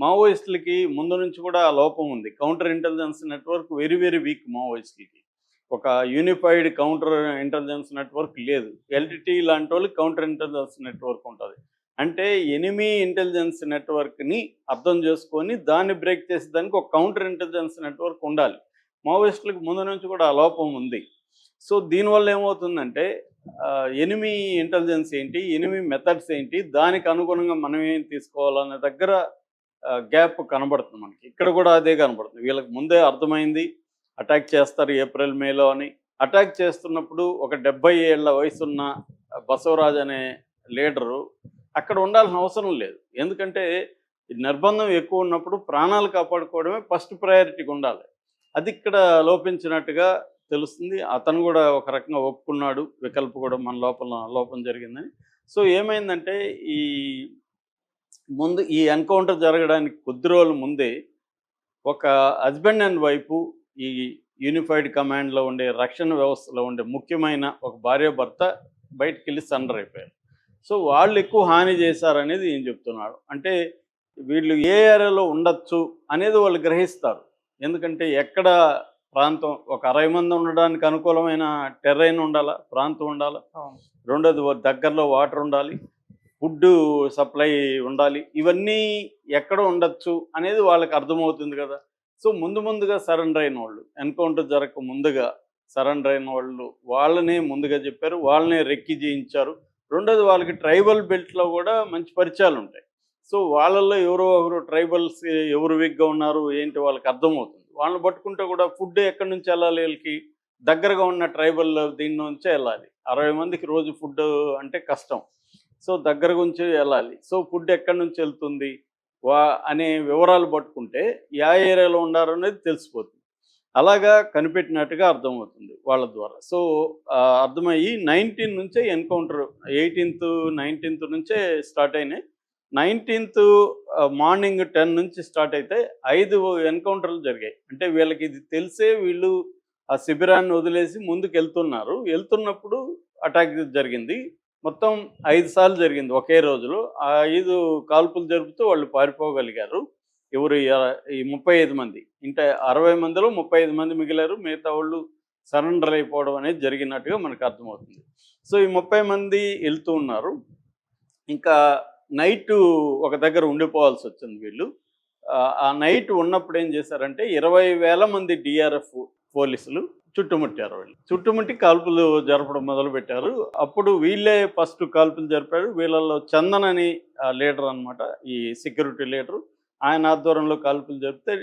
మావోయిస్టులకి ముందు నుంచి కూడా ఆ లోపం ఉంది. Counter intelligence network very very weak మావోయిస్టులకి. ఒక యూనిఫైడ్ కౌంటర్ ఇంటెలిజెన్స్ నెట్వర్క్ లేదు. ఎల్‌టిటి లాంటోళ్ళకి కౌంటర్ ఇంటెలిజెన్స్ నెట్వర్క్ ఉంటది. అంటే ఎనిమీ ఇంటెలిజెన్స్ నెట్వర్క్‌ని అర్థం చేసుకొని దాన్ని బ్రేక్ చేసేదానికి ఒక కౌంటర్ ఇంటెలిజెన్స్ నెట్వర్క్ ఉండాలి. మావోయిస్టులకు ముందు నుంచి కూడా ఆ లోపం ఉంది. సో దీనివల్ల ఏమవుతుందంటే ఎనిమీ ఇంటెలిజెన్స్ ఏంటి? ఎనిమీ మెథడ్స్ ఏంటి? దానికి అనుగుణంగా మనం ఏం తీసుకోవాలనే దగ్గర గ్యాప్ కనబడుతుంది మనకి. ఇక్కడ కూడా అదే కనబడుతుంది. వీళ్ళకి ముందే అర్థమైంది అటాక్ చేస్తారు ఏప్రిల్, మేలో అని. అటాక్ చేస్తున్నప్పుడు ఒక 70 ఏళ్ల వయసున్న బసవరాజు అనే లీడరు అక్కడ ఉండాల్సిన అవసరం లేదు. ఎందుకంటే నిర్బంధం ఎక్కువ ఉన్నప్పుడు ప్రాణాలు కాపాడుకోవడమే ఫస్ట్ ప్రయారిటీగా ఉండాలి. అది ఇక్కడ లోపించినట్టుగా తెలుస్తుంది. అతను కూడా ఒక రకంగా ఒప్పుకున్నాడు. వికల్ప్ కూడా మన లోపం జరిగిందని. సో ఏమైందంటే ఈ ముందు ఈ ఎన్కౌంటర్ జరగడానికి కొద్ది రోజుల ముందే ఒక హస్బెండ్ అండ్ వైఫ్ ఈ యూనిఫైడ్ కమాండ్లో ఉండే రక్షణ వ్యవస్థలో ఉండే ముఖ్యమైన ఒక భార్యాభర్త బయటికెళ్ళి సరెండర్ అయిపోయారు. సో వాళ్ళు ఎక్కువ హాని చేశారనేది ఈయన చెప్తున్నాడు. అంటే వీళ్ళు ఏ ఏరియాలో ఉండొచ్చు అనేది వాళ్ళు గ్రహిస్తారు. ఎందుకంటే ఎక్కడ ప్రాంతం ఒక 60 మంది ఉండడానికి అనుకూలమైన టెర్రైన్ ఉండాలా, ప్రాంతం ఉండాలా. రెండోది దగ్గరలో వాటర్ ఉండాలి, ఫుడ్ సప్లై ఉండాలి. ఇవన్నీ ఎక్కడ ఉండొచ్చు అనేది వాళ్ళకి అర్థమవుతుంది కదా. సో ముందుగా సరెండర్ అయిన వాళ్ళు, ఎన్కౌంటర్ జరగక ముందుగా సరెండర్ అయిన వాళ్ళు వాళ్ళనే ముందుగా చెప్పారు, వాళ్ళనే రెక్కి చేయించారు. రెండోది వాళ్ళకి ట్రైబల్ బెల్ట్లో కూడా మంచి పరిచయాలు ఉంటాయి. సో వాళ్ళల్లో ఎవరో ఒకరు ట్రైబల్స్ ఎవరు వీక్గా ఉన్నారు ఏంటి వాళ్ళకి అర్థమవుతుంది. వాళ్ళని పట్టుకుంటే కూడా ఫుడ్ ఎక్కడి నుంచి వెళ్ళాలి, వీళ్ళకి దగ్గరగా ఉన్న ట్రైబల్ దీని నుంచే వెళ్ళాలి. 60 మందికి రోజు ఫుడ్ అంటే కష్టం. సో దగ్గర నుంచి వెళ్ళాలి. సో ఫుడ్ ఎక్కడి నుంచి వెళ్తుంది అనే వివరాలు పట్టుకుంటే ఏ ఏరియాలో ఉన్నారు అనేది తెలిసిపోతుంది. అలాగా కనిపెట్టినట్టుగా అర్థమవుతుంది వాళ్ళ ద్వారా. సో అర్థమయ్యి 19 నుంచే ఎన్కౌంటర్ 18th, 19th నుంచే స్టార్ట్ అయినాయి. 19th మార్నింగ్ 10 నుంచి స్టార్ట్ అయితే 5 ఎన్కౌంటర్లు జరిగాయి. అంటే వీళ్ళకి ఇది తెలిసే వీళ్ళు ఆ శిబిరాన్ని వదిలేసి ముందుకు వెళ్తున్నారు. వెళ్తున్నప్పుడు అటాక్ జరిగింది. మొత్తం 5 సార్లు జరిగింది ఒకే రోజులో. ఆ 5 కాల్పులు జరుపుతూ వాళ్ళు పారిపోగలిగారు. ఎవరు ఈ 35 మంది. అంటే 60 మందిలో 35 మంది మిగిలారు. మిగతా వాళ్ళు సరెండర్ అయిపోవడం అనేది జరిగినట్టుగా మనకు అర్థమవుతుంది. సో ఈ 30 మంది వెళ్తూ ఉన్నారు. ఇంకా నైటు ఒక దగ్గర ఉండిపోవాల్సి వచ్చింది వీళ్ళు. ఆ నైట్ ఉన్నప్పుడు ఏం చేశారంటే 20,000 మంది డిఆర్ఎఫ్ పోలీసులు చుట్టుముట్టారు. వీళ్ళు చుట్టుముట్టి కాల్పులు జరపడం మొదలుపెట్టారు. అప్పుడు వీళ్ళే ఫస్ట్ కాల్పులు జరిపారు. వీళ్ళల్లో చందన్ అని లీడర్ అనమాట, ఈ సెక్యూరిటీ లీడరు. ఆయన ఆధ్వర్యంలో కాల్పులు జరిపితే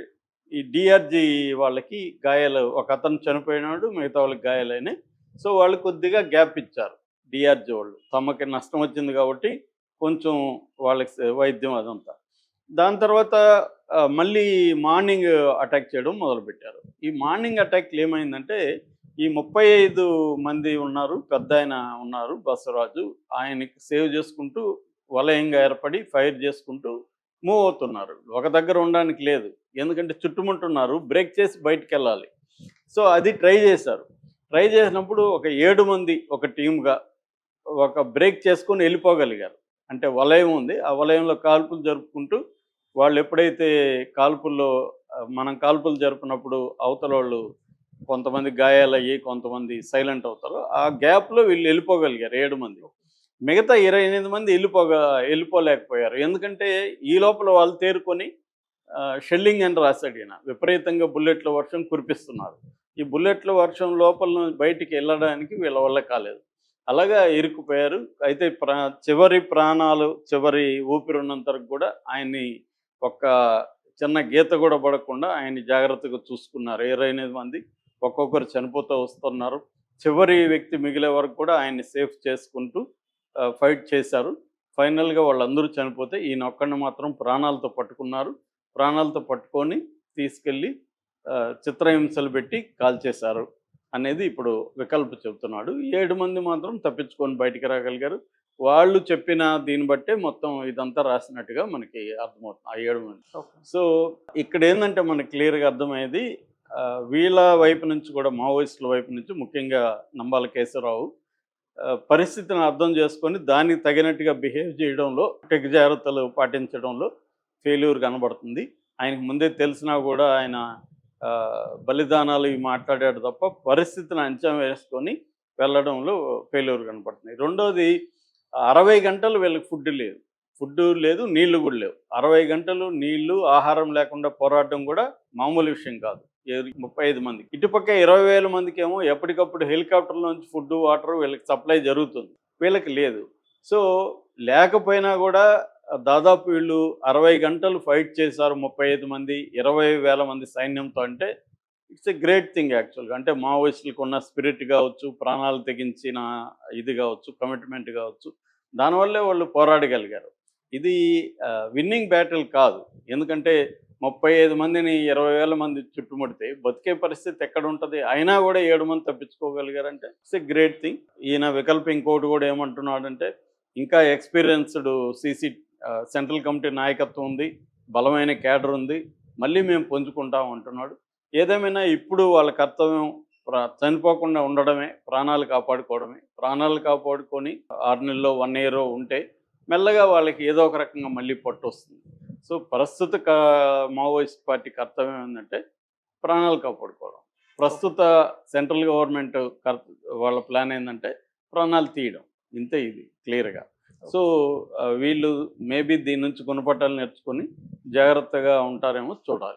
ఈ డిఆర్జీ వాళ్ళకి గాయాలు, ఒక అతను చనిపోయినాడు, మిగతా వాళ్ళకి గాయాలైనాయి. సో వాళ్ళు కొద్దిగా గ్యాప్ ఇచ్చారు డిఆర్జీ వాళ్ళు. తమకి నష్టం వచ్చింది కాబట్టి కొంచెం వాళ్ళకి వైద్యం అదంతా. దాని తర్వాత మళ్ళీ మార్నింగ్ అటాక్ చేయడం మొదలుపెట్టారు. ఈ మార్నింగ్ అటాక్లు ఏమైందంటే ఈ 35 మంది ఉన్నారు, పెద్ద ఆయన ఉన్నారు బసవరాజు. ఆయనకి సేవ్ చేసుకుంటూ వలయంగా ఏర్పడి ఫైర్ చేసుకుంటూ మూవ్ అవుతున్నారు. ఒక దగ్గర ఉండడానికి లేదు. ఎందుకంటే చుట్టుముట్టున్నారు, బ్రేక్ చేసి బయటికి వెళ్ళాలి. సో అది ట్రై చేశారు. ట్రై చేసినప్పుడు ఒక 7 మంది ఒక టీమ్గా ఒక బ్రేక్ చేసుకొని వెళ్ళిపోగలిగారు. అంటే వలయం ఉంది, ఆ వలయంలో కాల్పులు జరుపుకుంటూ వాళ్ళు ఎప్పుడైతే మనం కాల్పులు జరిపినప్పుడు అవతల వాళ్ళు కొంతమంది గాయాలయ్యి కొంతమంది సైలెంట్ అవుతారు. ఆ గ్యాప్లో వీళ్ళు వెళ్ళిపోగలిగారు 7 మంది. మిగతా 28 మంది వెళ్ళిపోలేకపోయారు. ఎందుకంటే ఈ లోపల వాళ్ళు తేరుకొని షెల్లింగ్ అని రాశాడు ఈయన. విపరీతంగా బుల్లెట్ల వర్షం కురిపిస్తున్నారు. ఈ బుల్లెట్ల వర్షం లోపల బయటికి వెళ్ళడానికి వీళ్ళ వల్ల కాలేదు. అలాగా ఇరుక్కుపోయారు. అయితే చివరి ఊపిరున్నంత వరకు కూడా ఆయన్ని ఒక్క చిన్న గీత కూడా పడకుండా ఆయన్ని జాగ్రత్తగా చూసుకున్నారు. 28 మంది ఒక్కొక్కరు చనిపోతూ వస్తున్నారు. చివరి వ్యక్తి మిగిలే వరకు కూడా ఆయన్ని సేఫ్ చేసుకుంటూ ఫైట్ చేశారు. ఫైనల్గా వాళ్ళందరూ చనిపోతే ఈయన ఒక్కడిని మాత్రం ప్రాణాలతో పట్టుకున్నారు. ప్రాణాలతో పట్టుకొని తీసుకెళ్ళి చిత్రహింసలు పెట్టి కాల్చేశారు అనేది ఇప్పుడు వికల్ప్ చెబుతున్నాడు. 7 మంది మాత్రం తప్పించుకొని బయటికి రాగలిగారు. వాళ్ళు చెప్పిన దీన్ని బట్టే మొత్తం ఇదంతా రాసినట్టుగా మనకి అర్థమవుతుంది ఆ 7 మంది. సో ఇక్కడ ఏంటంటే మనకి క్లియర్గా అర్థమయ్యేది వీళ్ళ వైపు నుంచి కూడా, మావోయిస్టుల వైపు నుంచి ముఖ్యంగా నంబాల కేశవరావు పరిస్థితిని అర్థం చేసుకొని దానికి తగినట్టుగా బిహేవ్ చేయడంలో, టెక్ జాగ్రత్తలు పాటించడంలో ఫెయిల్యూర్ కనబడుతుంది. ఆయనకు ముందే తెలిసినా కూడా ఆయన బలిదానాలు ఇవి మాట్లాడాడు తప్ప పరిస్థితిని అంచనా వేసుకొని వెళ్ళడంలో ఫెయిల్యూర్ కనపడుతుంది. రెండోది 60 గంటలు వీళ్ళకి ఫుడ్ లేదు, నీళ్లు కూడా లేవు. 60 గంటలు నీళ్లు, ఆహారం లేకుండా పోరాడడం కూడా మామూలు విషయం కాదు. 35 మంది, ఇటుపక్క 20,000 మందికేమో ఎప్పటికప్పుడు హెలికాప్టర్ల నుంచి ఫుడ్, వాటర్ వీళ్ళకి సప్లై జరుగుతుంది, వీళ్ళకి లేదు. సో లేకపోయినా కూడా దాదాపు వీళ్ళు 60 గంటలు ఫైట్ చేశారు 35 మంది, 20,000 మంది సైన్యంతో. అంటే ఇట్స్ ఎ గ్రేట్ థింగ్ యాక్చువల్గా. అంటే మావోయిస్టులకు ఉన్న స్పిరిట్ కావచ్చు, ప్రాణాలు తెగించిన ఇది కావచ్చు, కమిట్మెంట్ కావచ్చు, దానివల్లే వాళ్ళు పోరాడగలిగారు. ఇది విన్నింగ్ బ్యాటిల్ కాదు. ఎందుకంటే 35 మందిని 20,000 మంది చుట్టుముడితే బతికే పరిస్థితి ఎక్కడ ఉంటుంది? అయినా కూడా 7 మంది తప్పించుకోగలిగారంటే ఇట్స్ ఎ గ్రేట్ థింగ్. ఈయన వికల్ప ఇంకోటి కూడా ఏమంటున్నాడంటే, ఇంకా ఎక్స్పీరియన్స్డ్ సీసీ సెంట్రల్ కమిటీ నాయకత్వం ఉంది, బలమైన క్యాడర్ ఉంది, మళ్ళీ మేము పుంజుకుంటాం అంటున్నాడు. ఏదేమైనా ఇప్పుడు వాళ్ళ కర్తవ్యం చనిపోకుండా ఉండడమే, ప్రాణాలు కాపాడుకోవడమే. ప్రాణాలు కాపాడుకొని 6 నెలల్లో 1 ఇయర్ ఉంటే మెల్లగా వాళ్ళకి ఏదో ఒక రకంగా మళ్ళీ పట్టు వస్తుంది. సో ప్రస్తుత మావోయిస్ట్ పార్టీ కర్తవ్యం ఏంటంటే ప్రాణాలు కాపాడుకోవడం. ప్రస్తుత సెంట్రల్ గవర్నమెంట్ వాళ్ళ ప్లాన్ ఏంటంటే ప్రాణాలు తీయడం. ఇంతే, ఇది క్లియర్గా. సో వీళ్ళు మేబీ దీని నుంచి గుణపాఠాలు నేర్చుకొని జాగ్రత్తగా ఉంటారేమో చూడాలి.